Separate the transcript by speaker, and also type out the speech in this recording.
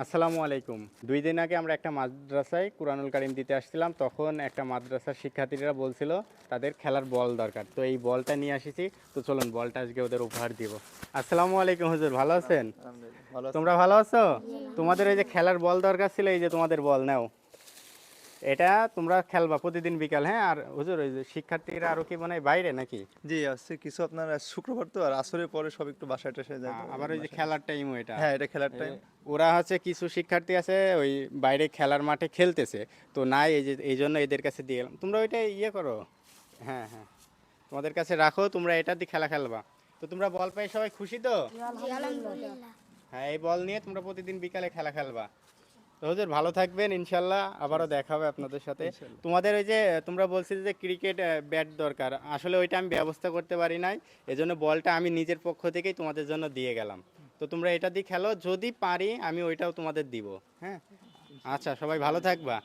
Speaker 1: আসসালামু আলাইকুম। ২ দিন আগে আমরা একটা মাদ্রাসায় কুরআনুল কারীম দিতে আসছিলাম। তখন একটা মাদ্রাসার শিক্ষার্থীরা বলছিল তাদের খেলার বল দরকার। তো এই বলটা নিয়ে আসিছি। তো চলুন বলটা আজকে ওদের উপহার দিব। আসসালামু আলাইকুম হুজুর, ভালো আছেন?
Speaker 2: আলহামদুলিল্লাহ ভালো আছেন?
Speaker 1: তোমরা ভালো আছো? তোমাদের এই যে খেলার বল দরকার ছিল, এই যে তোমাদের বল নাও। এটা তোমরা খেলবা প্রতিদিন বিকাল, হ্যাঁ? আর হুজুর ওই যে শিক্ষার্থীরা আরো কি মনে হয় বাইরে নাকি?
Speaker 2: জি আছে কিছু আপনার আজ শুক্রবার তো আর আসরের পরে সব একটু বাসায় টাসায় যায় তো
Speaker 1: আবার ওই যে
Speaker 2: বাসায়
Speaker 1: খেলার টাইমও এটা।
Speaker 2: হ্যাঁ এটা খেলার
Speaker 1: এই
Speaker 2: টাইম।
Speaker 1: যে ওরা হচ্ছে কিছু শিক্ষার্থী আছে ওই বাইরে খেলার মাঠে খেলতেছে। তো নাই এই যে এই জন্য এদের কাছে দিয়ে গেলাম। তোমরা ওইটা ইয়ে করো। হ্যাঁ হ্যাঁ, তোমাদের কাছে রাখো, তোমরা এটা দিয়ে খেলা খেলবা। তো তোমরা বল পেয়ে সবাই খুশি তো?
Speaker 3: আলহামদুলিল্লাহ।
Speaker 1: হ্যাঁ, এই বল নিয়ে তোমরা প্রতিদিন বিকালে খেলা খেলবা। তো হুজুর ভালো থাকবেন, ইনশাল্লাহ আবারও দেখা হবে আপনাদের সাথে।
Speaker 2: ইনশাআল্লাহ।
Speaker 1: তোমাদের ওই যে তোমরা বলছিলে যে ক্রিকেট ব্যাট দরকার, আসলে ওইটা আমি ব্যবস্থা করতে পারি নাই। এজন্য বলটা আমি নিজের পক্ষ থেকেই তোমাদের জন্য দিয়ে গেলাম। তো তোমরা এটা দিয়ে খেলো, যদি পারি আমি ওইটাও তোমাদের দিব। হ্যাঁ, আচ্ছা সবাই ভালো থাকবা।